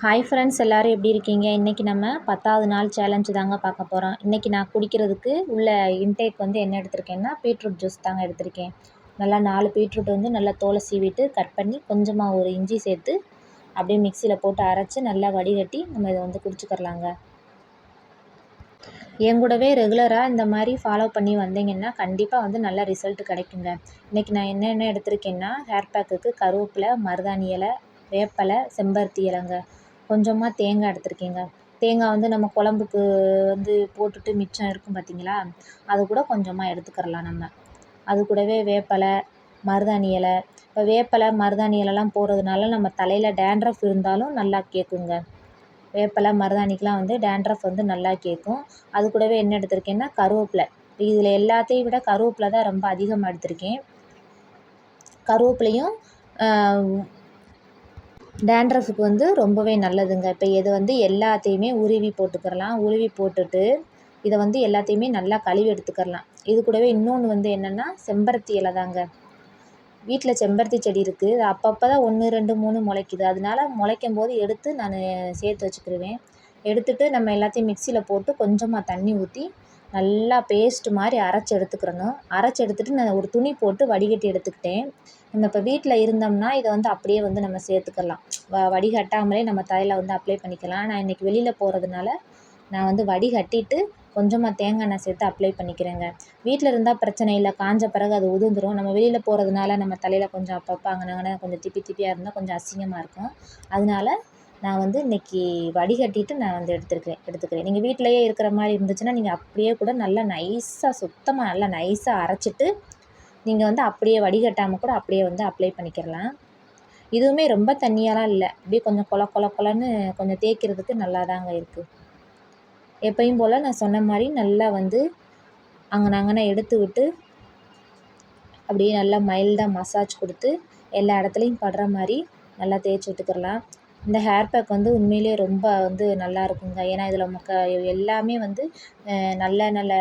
Hi friends, எல்லோரும் எப்படி இருக்கீங்க? இன்றைக்கி நம்ம 10வது நாள் சேலஞ்சு தாங்க பார்க்க போகிறோம். இன்றைக்கி நான் குடிக்கிறதுக்கு உள்ள இன்டேக் வந்து என்ன எடுத்திருக்கேன்னா, பீட்ரூட் ஜூஸ் தாங்க எடுத்திருக்கேன். நல்லா 4 பீட்ரூட் வந்து நல்லா தோலை சீவிட்டு கட் பண்ணி கொஞ்சமாக ஒரு இஞ்சி சேர்த்து அப்படியே மிக்சியில் போட்டு அரைச்சி நல்லா வடிகட்டி நம்ம இதை வந்து குடிச்சிக்கிறலாங்க. என் கூடவே ரெகுலராக இந்த மாதிரி ஃபாலோ பண்ணி வந்தீங்கன்னா கண்டிப்பாக வந்து நல்ல ரிசல்ட் கிடைக்குங்க. இன்றைக்கி நான் என்னென்ன எடுத்திருக்கேன்னா, ஹேர் பேக்குக்கு கருவேப்பிலை, மருதாணி இலை, வேப்பலை, செம்பருத்தி இலைங்க, கொஞ்சமாக தேங்காய் எடுத்திருக்கேங்க. தேங்காய் வந்து நம்ம குழம்புக்கு வந்து போட்டுட்டு மிச்சம் இருக்கும் பார்த்திங்களா, அது கூட கொஞ்சமாக எடுத்துக்கிறலாம் நம்ம. அது கூடவே வேப்பலை, மருதாணி இலை. இப்போ வேப்பலை, மருதாணி இலைலாம் போடுறதுனால நம்ம தலையில் டேண்ட்ரஃப் இருந்தாலும் நல்லா கேட்குங்க. வேப்பலை, மருதாணிக்கெலாம் வந்து டேண்ட்ரஃப் வந்து நல்லா கேட்கும். அது கூடவே என்ன எடுத்திருக்கேன்னா, கருவேப்பிலை. இதில் எல்லாத்தையும் விட கருவேப்பிலை தான் ரொம்ப அதிகமாக எடுத்திருக்கேன். கருவேப்பிலையும் டேண்ட்ரஃபுக்கு வந்து ரொம்பவே நல்லதுங்க. இப்போ இது வந்து எல்லாத்தையுமே உருவி போட்டுக்கிறலாம். உருவி போட்டுட்டு இதை வந்து எல்லாத்தையுமே நல்லா கழுவி எடுத்துக்கிறலாம். இது கூடவே இன்னொன்று வந்து என்னென்னா, செம்பருத்தி இலை தாங்க. வீட்டில் செம்பருத்தி செடி இருக்குது. அது அப்பப்போ தான் 1, 2, 3 முளைக்குது. அதனால முளைக்கும் போது எடுத்து நான் சேர்த்து வச்சுக்கிடுவேன். எடுத்துகிட்டு நம்ம எல்லாத்தையும் மிக்சியில் போட்டு கொஞ்சமாக தண்ணி ஊற்றி நல்லா பேஸ்ட் மாதிரி அரைச்சி எடுத்துக்கிறணும். அரைச்சி எடுத்துகிட்டு நான் ஒரு துணி போட்டு வடிகட்டி எடுத்துக்கிட்டேன். நம்ம இப்போ வீட்டில் இருந்தோம்னா இதை வந்து அப்படியே வந்து நம்ம சேர்த்துக்கலாம். வடிகட்டாமலே நம்ம தலையில் வந்து அப்ளை பண்ணிக்கலாம். நான் இன்றைக்கி வெளியில் போகிறதுனால நான் வந்து வடிகட்டிட்டு கொஞ்சமாக தேங்காய் எண்ணெய் சேர்த்து அப்ளை பண்ணிக்கிறேங்க. வீட்டில் இருந்தால் பிரச்சனை இல்லை, காஞ்ச பிறகு அது உதிர்ந்துடும். நம்ம வெளியில் போகிறதுனால நம்ம தலையில் கொஞ்சம் அப்பப்போ அங்கனங்கன கொஞ்சம் திப்பியாக இருந்தால் கொஞ்சம் அசிங்கமாக இருக்கும். அதனால நான் வந்து இன்றைக்கி வடிகட்டிட்டு நான் வந்து எடுத்துக்கிறேன். நீங்கள் வீட்டிலையே இருக்கிற மாதிரி இருந்துச்சுன்னா நீங்கள் அப்படியே கூட நல்லா நைஸாக சுத்தமாக நல்லா நைஸாக அரைச்சிட்டு நீங்கள் வந்து அப்படியே வடிகட்டாமல் கூட அப்படியே வந்து அப்ளை பண்ணிக்கிறலாம். இதுவுமே ரொம்ப தண்ணியாலாம் இல்லை, அப்படியே கொஞ்சம் கொலன்னு கொஞ்சம் தேய்க்கிறதுக்கு நல்லா தாங்க இருக்குது. எப்பயும் போல் நான் சொன்ன மாதிரி நல்லா வந்து அங்கன எடுத்து விட்டு அப்படியே நல்லா மைல்டாக மசாஜ் கொடுத்து எல்லா இடத்துலையும் படுற மாதிரி நல்லா தேய்ச்சி விட்டுக்கிறலாம். இந்த ஹேர் பேக் வந்து உண்மையிலே ரொம்ப வந்து நல்லா இருக்குங்க. ஏன்னா இதில் எல்லாமே வந்து நல்ல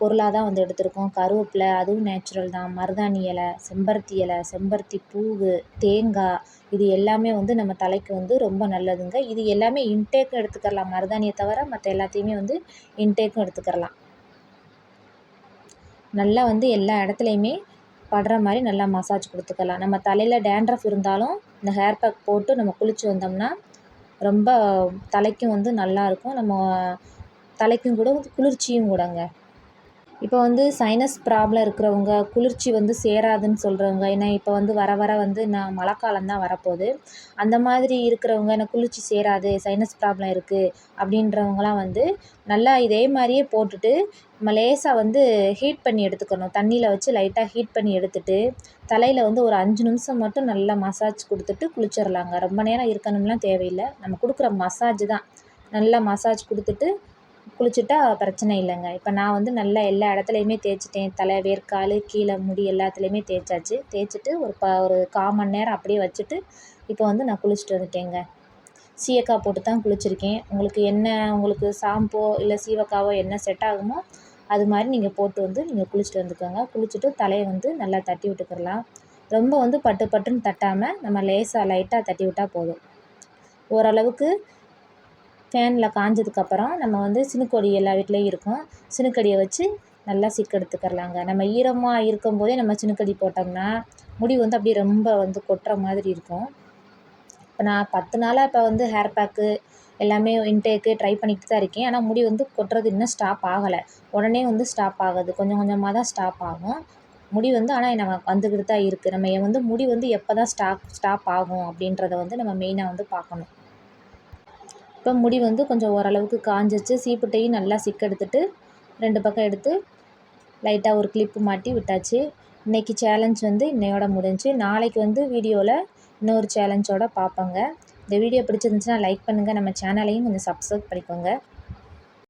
பொருளாக தான் வந்து எடுத்திருக்கோம். கருவேப்பிலை அதுவும் நேச்சுரல் தான், மருதாணி இலை, செம்பருத்தி இலை, செம்பருத்தி பூவு, தேங்காய், இது எல்லாமே வந்து நம்ம தலைக்கு வந்து ரொம்ப நல்லதுங்க. இது எல்லாமே இன்டேக்கும் எடுத்துக்கலாம். மருதாணியை தவிர மற்ற எல்லாத்தையுமே வந்து இன்டேக்கும் எடுத்துக்கிறலாம். நல்லா வந்து எல்லா இடத்துலையுமே படுற மாதிரி நல்லா மசாஜ் கொடுத்துக்கலாம். நம்ம தலையில் டேண்ட்ரஃப் இருந்தாலும் இந்த ஹேர் பேக் போட்டு நம்ம குளித்து வந்தோம்னா ரொம்ப தலைக்கும் வந்து நல்லாயிருக்கும். நம்ம தலைக்கும் கூட குளிர்ச்சியும் கூடங்க. இப்போ வந்து சைனஸ் ப்ராப்ளம் இருக்கிறவங்க, குளிர்ச்சி வந்து சேராதுன்னு சொல்கிறவங்க, ஏன்னா இப்போ வந்து வர வந்து மழைக்காலம் தான் வரப்போகுது. அந்த மாதிரி இருக்கிறவங்க, எனக்கு குளிர்ச்சி சேராது, சைனஸ் ப்ராப்ளம் இருக்குது அப்படின்றவங்களாம் வந்து நல்லா இதே மாதிரியே போட்டுட்டு நம்ம லேசாக வந்து ஹீட் பண்ணி எடுத்துக்கணும். தண்ணியில் வச்சு லைட்டாக ஹீட் பண்ணி எடுத்துகிட்டு தலையில் வந்து ஒரு 5 நிமிஷம் மட்டும் நல்லா மசாஜ் கொடுத்துட்டு குளிச்சிடலாங்க. ரொம்ப நேரம் இருக்கணும்லாம் தேவையில்லை. நம்ம கொடுக்குற மசாஜ் தான். நல்லா மசாஜ் கொடுத்துட்டு குளிச்சுட்டா பிரச்சனை இல்லைங்க. இப்போ நான் வந்து நல்லா எல்லா இடத்துலையுமே தேய்ச்சிட்டேன். தலை, வேர்க்கால், கீழே முடி எல்லாத்துலேயுமே தேய்ச்சாச்சு. தேய்ச்சிட்டு ஒரு 1/4 மணி நேரம் அப்படியே வச்சுட்டு இப்போ வந்து நான் குளிச்சுட்டு வந்துட்டேங்க. சீயக்காய் போட்டு தான் குளிச்சிருக்கேன். உங்களுக்கு ஷாம்போ இல்லை சீவக்காவோ என்ன செட் ஆகுமோ அது மாதிரி நீங்கள் போட்டு வந்து நீங்கள் குளிச்சுட்டு வந்துக்கோங்க. குளிச்சுட்டு தலையை வந்து நல்லா தட்டி விட்டுக்கிறலாம். ரொம்ப வந்து பட்டுன்னு தட்டாமல் நம்ம லைட்டாக தட்டி விட்டால் போதும். ஓரளவுக்கு ஃபேனில் காஞ்சதுக்கப்புறம் நம்ம வந்து சினுக்கொடி எல்லா வீட்லேயும் இருக்கும். சினுக்கடியை வச்சு நல்லா எடுத்துக்கிறலாங்க. நம்ம ஈரமாக இருக்கும்போதே நம்ம சினுக்கடி போட்டோம்னா முடி வந்து அப்படியே ரொம்ப வந்து கொட்டுற மாதிரி இருக்கும். இப்போ நான் 10 நாளாக இப்போ வந்து ஹேர் பேக்கு எல்லாமே இன்டேக்கு ட்ரை பண்ணிக்கிட்டு தான் இருக்கேன். ஆனால் முடி வந்து கொட்டுறது இன்னும் ஸ்டாப் ஆகலை. உடனே வந்து ஸ்டாப் ஆகாது, கொஞ்சம் கொஞ்சமாக தான் ஸ்டாப் ஆகும் முடி வந்து. ஆனால் நம்ம வந்துக்கிட்டு தான் இருக்குது. நம்ம வந்து முடி வந்து எப்போ தான் ஸ்டாப் ஆகும் அப்படின்றத வந்து நம்ம மெயினாக வந்து பார்க்கணும். இப்போ முடி வந்து கொஞ்சம் ஓரளவுக்கு காஞ்சிச்சு. சீப்புட்டையும் நல்லா எடுத்துட்டு 2 பக்கம் எடுத்து லைட்டாக ஒரு கிளிப்பு மாட்டி விட்டாச்சு. இன்றைக்கி சேலஞ்ச் வந்து இன்னையோட முடிஞ்சு. நாளைக்கு வந்து வீடியோவில் இன்னொரு சேலஞ்சோடு பார்ப்போங்க. இந்த வீடியோ பிடிச்சிருந்துச்சுன்னா லைக் பண்ணுங்கள். நம்ம சேனலையும் கொஞ்சம் சப்ஸ்கிரைப் பண்ணிக்கோங்க.